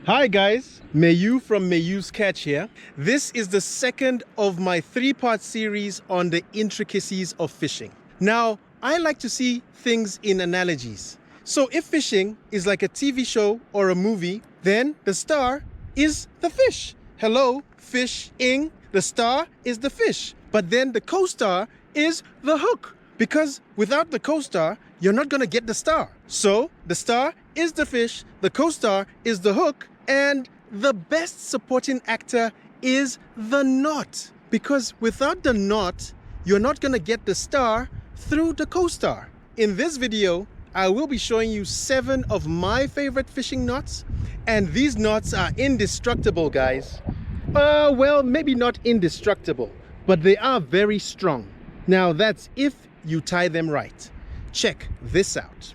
Hi guys, Mayoo from Mayoo's Catch here. This is the second of my three-part series on the intricacies of fishing. Now, I like to see things in analogies. So if fishing is like a TV show or a movie, then the star is the fish. Hello, fish-ing. The star is the fish. But then the co-star is the hook. Because without the co-star, you're not going to get the star. So the star is the fish, the co-star is the hook, and the best supporting actor is the knot. Because without the knot, you're not going to get the star through the co-star. In this video, I will be showing you 7 of my favorite fishing knots. And these knots are indestructible, guys. Well, maybe not indestructible, but they are very strong. Now that's if you tie them right. Check this out.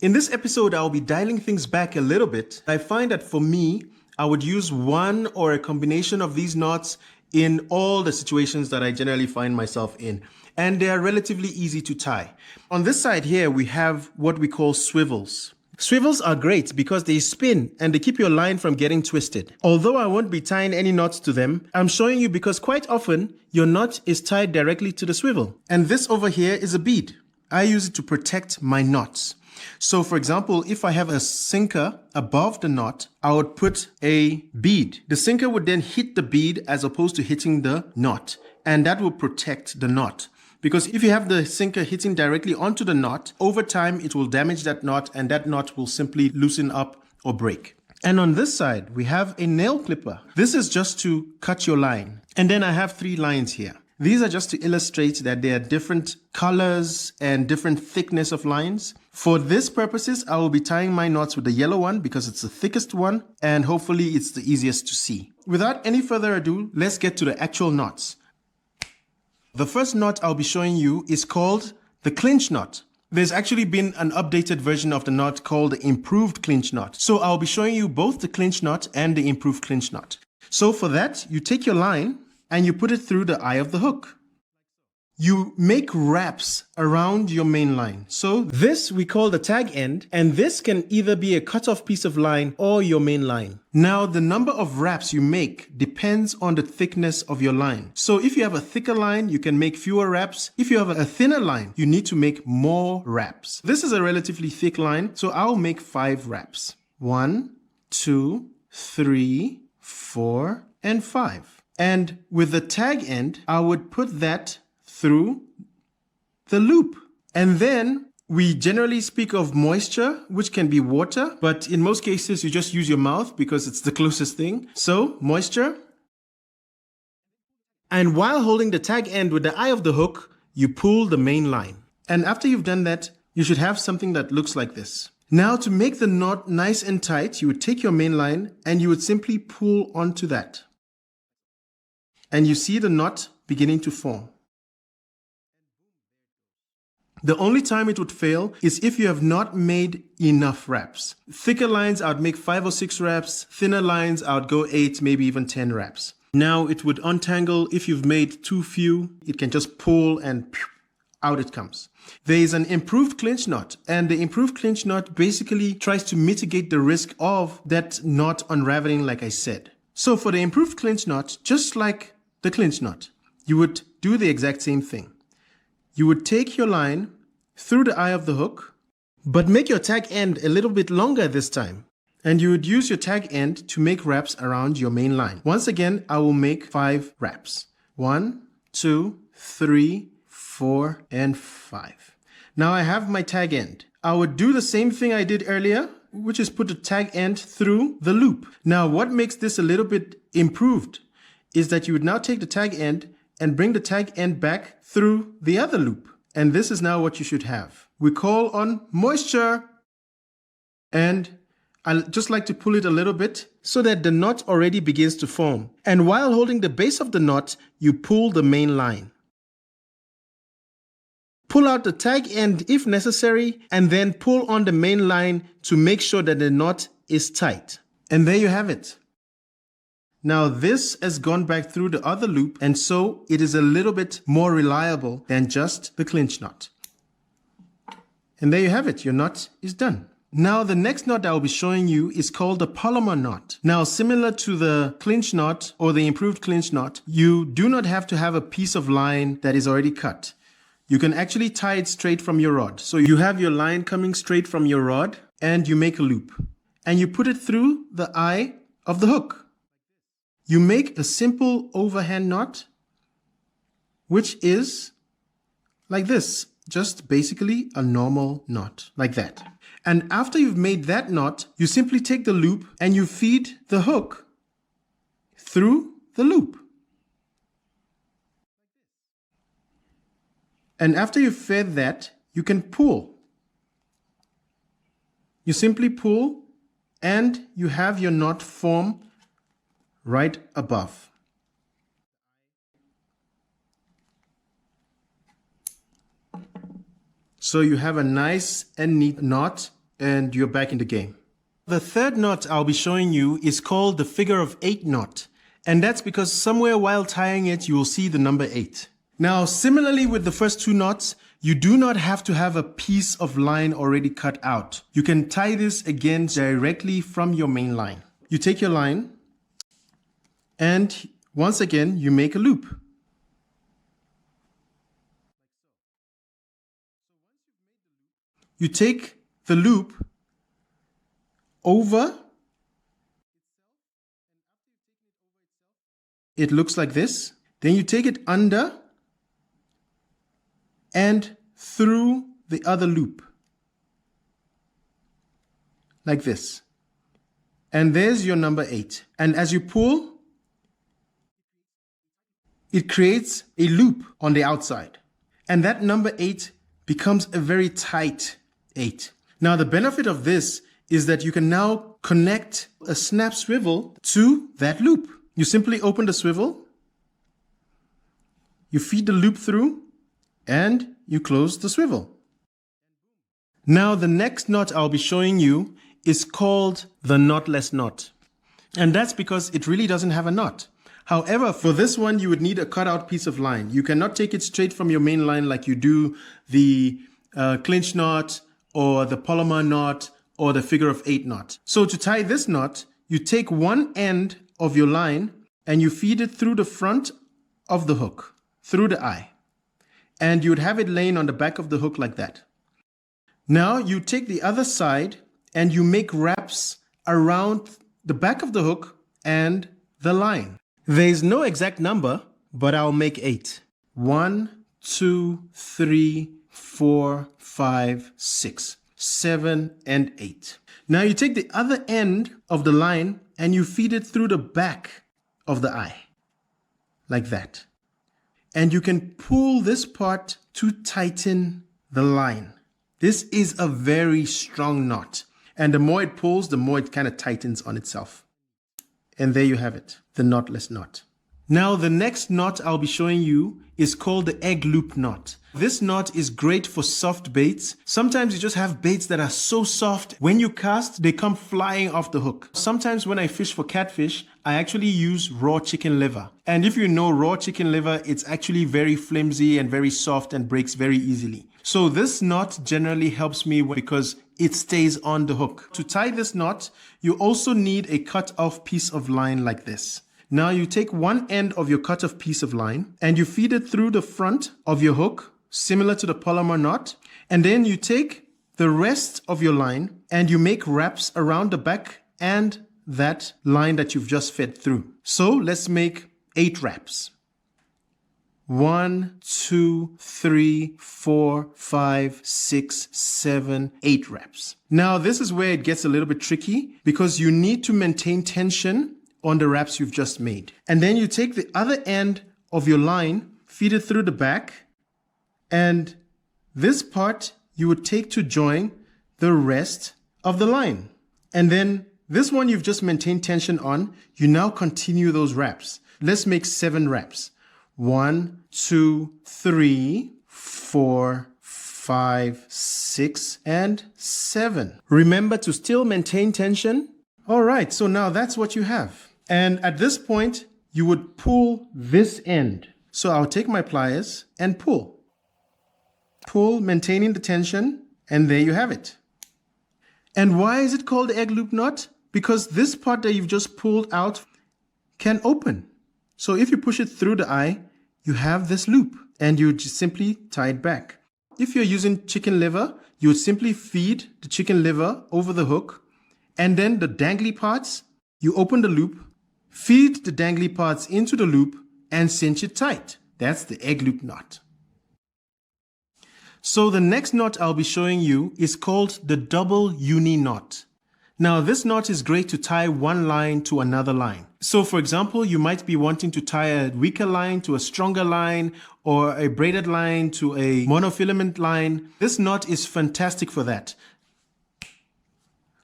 In this episode, I'll be dialing things back a little bit. I find that for me, I would use one or a combination of these knots in all the situations that I generally find myself in. And they are relatively easy to tie. On this side here, we have what we call swivels. Swivels are great because they spin and they keep your line from getting twisted. Although I won't be tying any knots to them, I'm showing you because quite often your knot is tied directly to the swivel. And this over here is a bead. I use it to protect my knots. So for example, if I have a sinker above the knot, I would put a bead. The sinker would then hit the bead as opposed to hitting the knot, and that will protect the knot. Because if you have the sinker hitting directly onto the knot, over time it will damage that knot and that knot will simply loosen up or break. And on this side, we have a nail clipper. This is just to cut your line. And then I have 3 lines here. These are just to illustrate that there are different colors and different thickness of lines. For this purposes, I will be tying my knots with the yellow one because it's the thickest one and hopefully it's the easiest to see. Without any further ado, let's get to the actual knots. The first knot I'll be showing you is called the clinch knot. There's actually been an updated version of the knot called the improved clinch knot. So I'll be showing you both the clinch knot and the improved clinch knot. So for that, you take your line and you put it through the eye of the hook. You make wraps around your main line. So this we call the tag end, and this can either be a cut-off piece of line or your main line. Now, the number of wraps you make depends on the thickness of your line. So if you have a thicker line, you can make fewer wraps. If you have a thinner line, you need to make more wraps. This is a relatively thick line, so I'll make 5 wraps. 1, 2, 3, 4, and 5. And with the tag end, I would put that through the loop. And then we generally speak of moisture, which can be water, but in most cases you just use your mouth because it's the closest thing. So moisture. And while holding the tag end with the eye of the hook, you pull the main line. And after you've done that, you should have something that looks like this. Now to make the knot nice and tight, you would take your main line and you would simply pull onto that. And you see the knot beginning to form. The only time it would fail is if you have not made enough wraps. Thicker lines, I would make 5 or 6 wraps. Thinner lines, I would go 8, maybe even 10 wraps. Now it would untangle. If you've made too few, it can just pull and out it comes. There is an improved clinch knot, and the improved clinch knot basically tries to mitigate the risk of that knot unraveling, like I said. So for the improved clinch knot, just like the clinch knot, you would do the exact same thing. You would take your line through the eye of the hook, but make your tag end a little bit longer this time. And you would use your tag end to make wraps around your main line. Once again, I will make 5 wraps. 1, 2, 3, 4, and 5. Now I have my tag end. I would do the same thing I did earlier, which is put the tag end through the loop. Now what makes this a little bit improved is that you would now take the tag end and bring the tag end back through the other loop. And this is now what you should have. We call on moisture. And I just like to pull it a little bit so that the knot already begins to form. And while holding the base of the knot, you pull the main line. Pull out the tag end if necessary, and then pull on the main line to make sure that the knot is tight. And there you have it. Now this has gone back through the other loop, and so it is a little bit more reliable than just the clinch knot. And there you have it, your knot is done. Now the next knot I'll be showing you is called the Palomar knot. Now similar to the clinch knot or the improved clinch knot, you do not have to have a piece of line that is already cut. You can actually tie it straight from your rod. So you have your line coming straight from your rod and you make a loop. And you put it through the eye of the hook. You make a simple overhand knot, which is like this. Just basically a normal knot, like that. And after you've made that knot, you simply take the loop and you feed the hook through the loop. And after you've fed that, you can pull. You simply pull and you have your knot form right above. So you have a nice and neat knot and you're back in the game. The third knot I'll be showing you is called the figure of 8 knot. And that's because somewhere while tying it, you will see the number 8. Now, similarly with the first 2 knots, you do not have to have a piece of line already cut out. You can tie this again directly from your main line. You take your line and once again, you make a loop. You take the loop over. It looks like this. Then you take it under and through the other loop. Like this. And there's your number 8. And as you pull, it creates a loop on the outside. And that number 8 becomes a very tight 8. Now the benefit of this is that you can now connect a snap swivel to that loop. You simply open the swivel, you feed the loop through, and you close the swivel. Now the next knot I'll be showing you is called the knotless knot. And that's because it really doesn't have a knot. However, for this one, you would need a cutout piece of line. You cannot take it straight from your main line like you do the clinch knot or the Palomar knot or the figure of 8 knot. So to tie this knot, you take one end of your line and you feed it through the front of the hook, through the eye. And you would have it laying on the back of the hook like that. Now you take the other side and you make wraps around the back of the hook and the line. There is no exact number, but I'll make 8. 1, 2, 3, 4, 5, 6, 7, and 8. Now you take the other end of the line and you feed it through the back of the eye, like that. And you can pull this part to tighten the line. This is a very strong knot. And the more it pulls, the more it kind of tightens on itself. And there you have it, the knotless knot. Now the next knot I'll be showing you is called the egg loop knot. This knot is great for soft baits. Sometimes you just have baits that are so soft, when you cast, they come flying off the hook. Sometimes when I fish for catfish, I actually use raw chicken liver. And if you know raw chicken liver, it's actually very flimsy and very soft and breaks very easily. So this knot generally helps me because it stays on the hook. To tie this knot, you also need a cut off piece of line like this. Now you take one end of your cut off piece of line and you feed it through the front of your hook, similar to the Palomar knot. And then you take the rest of your line and you make wraps around the back and that line that you've just fed through. So let's make 8 wraps. 1, 2, 3, 4, 5, 6, 7, 8 wraps. Now this is where it gets a little bit tricky because you need to maintain tension on the wraps you've just made. And then you take the other end of your line, feed it through the back, and this part you would take to join the rest of the line. And then this one you've just maintained tension on, you now continue those wraps. Let's make 7 wraps. 1, 2, 3, 4, 5, 6, and 7. Remember to still maintain tension. All right, so now that's what you have. And at this point, you would pull this end. So I'll take my pliers and pull. Pull, maintaining the tension, and there you have it. And why is it called egg loop knot? Because this part that you've just pulled out can open. So if you push it through the eye, you have this loop and you just simply tie it back. If you're using chicken liver, you would simply feed the chicken liver over the hook, and then the dangly parts, you open the loop, feed the dangly parts into the loop, and cinch it tight. That's the egg loop knot. So the next knot I'll be showing you is called the double uni knot. Now this knot is great to tie one line to another line. So for example, you might be wanting to tie a weaker line to a stronger line, or a braided line to a monofilament line. This knot is fantastic for that.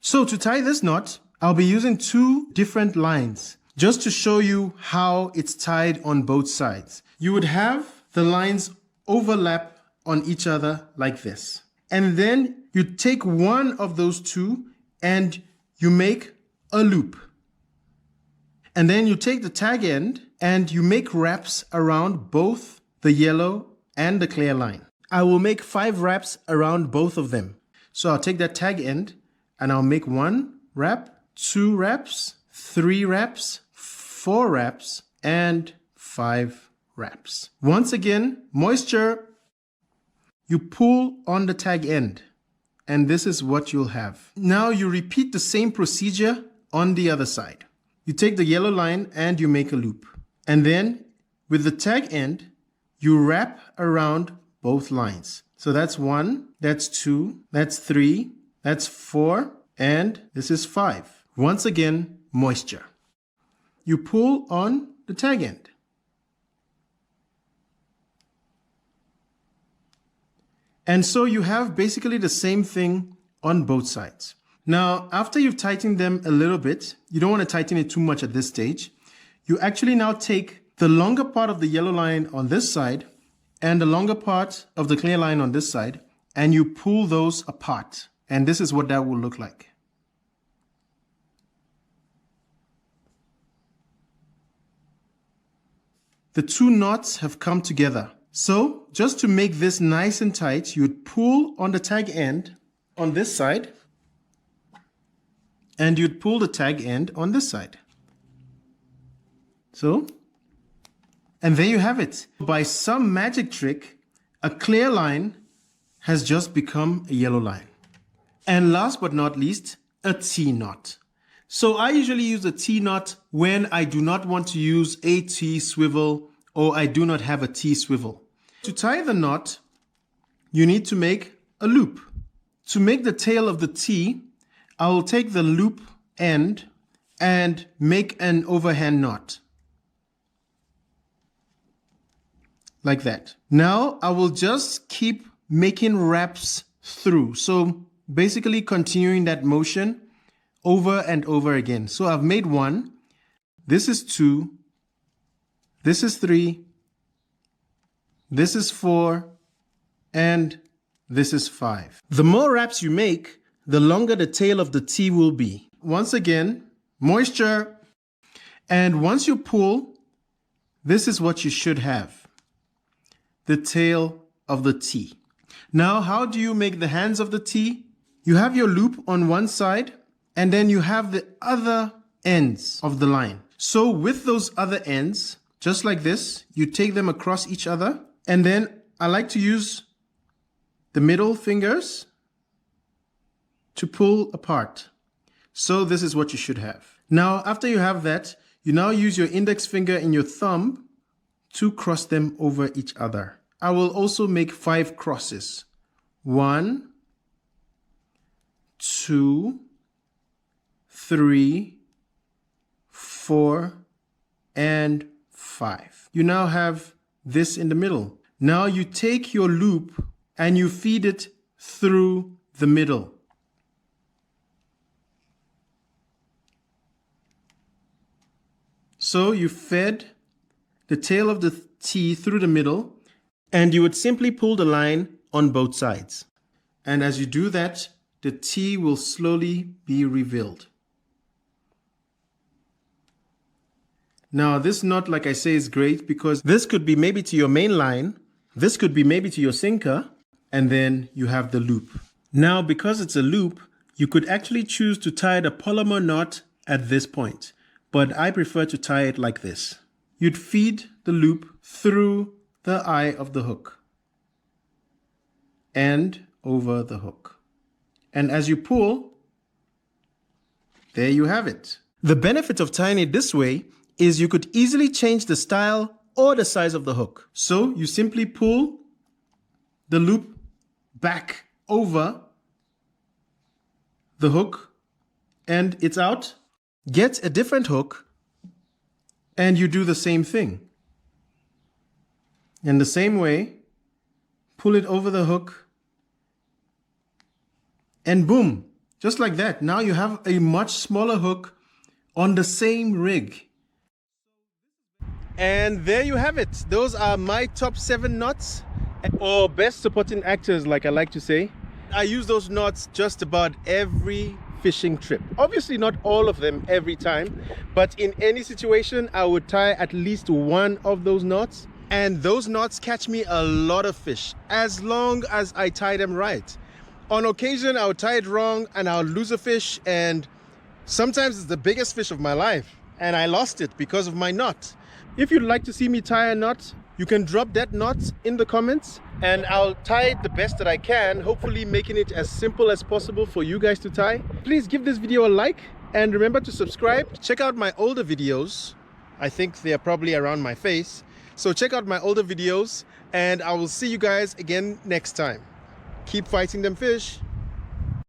So to tie this knot, I'll be using two different lines just to show you how it's tied on both sides. You would have the lines overlap on each other like this. And then you take one of those two and you make a loop. And then you take the tag end and you make wraps around both the yellow and the clear line. I will make 5 wraps around both of them. So I'll take that tag end and I'll make 1 wrap, 2 wraps, 3 wraps, 4 wraps, and 5 wraps. Once again, moisture, you pull on the tag end, and this is what you'll have. Now you repeat the same procedure on the other side. You take the yellow line and you make a loop. And then with the tag end, you wrap around both lines. So that's 1, that's 2, that's 3, that's 4, and this is 5. Once again, moisture. You pull on the tag end. And so you have basically the same thing on both sides. Now, after you've tightened them a little bit, you don't want to tighten it too much at this stage. You actually now take the longer part of the yellow line on this side and the longer part of the clear line on this side, and you pull those apart. And this is what that will look like. The two knots have come together. So just to make this nice and tight, you would pull on the tag end on this side, and you'd pull the tag end on this side. So, and there you have it. By some magic trick, a clear line has just become a yellow line. And last but not least, a T-knot. So I usually use a T-knot when I do not want to use a T-swivel or I do not have a T-swivel. To tie the knot, you need to make a loop. To make the tail of the T, I will take the loop end and make an overhand knot. Like that. Now I will just keep making wraps through. So basically continuing that motion over and over again. So I've made 1. This is 2. This is 3. This is 4. And this is 5. The more wraps you make, the longer the tail of the T will be. Once again, moisture. And once you pull, this is what you should have. The tail of the T. Now, how do you make the hands of the T? You have your loop on one side, and then you have the other ends of the line. So with those other ends, just like this, you take them across each other, and then I like to use the middle fingers to pull apart. So this is what you should have. Now, after you have that, you now use your index finger and your thumb to cross them over each other. I will also make 5 crosses. 1, 2, 3, 4, and 5. You now have this in the middle. Now you take your loop and you feed it through the middle. So you fed the tail of the T through the middle, and you would simply pull the line on both sides. And as you do that, the T will slowly be revealed. Now this knot, like I say, is great because this could be maybe to your main line, this could be maybe to your sinker, and then you have the loop. Now because it's a loop, You could actually choose to tie the Palomar knot at this point, but I prefer to tie it like this. You'd feed the loop through the eye of the hook and over the hook. And as you pull, there you have it. The benefit of tying it this way is you could easily change the style or the size of the hook. So you simply pull the loop back over the hook and it's out. Get a different hook and you do the same thing. In the same way, pull it over the hook and boom, just like that. Now you have a much smaller hook on the same rig. And there you have it. Those are my top 7 knots, or best supporting actors, like I like to say. I use those knots just about every fishing trip. Obviously not all of them every time, but in any situation I would tie at least one of those knots, and those knots catch me a lot of fish as long as I tie them right. On occasion I would tie it wrong and I'll lose a fish, and sometimes it's the biggest fish of my life and I lost it because of my knot. If you'd like to see me tie a knot, you can drop that knot in the comments and I'll tie it the best that I can, hopefully making it as simple as possible for you guys to tie. Please give this video a like and remember to subscribe. Check out my older videos. I think they are probably around my face. So check out my older videos and I will see you guys again next time. Keep fighting them fish.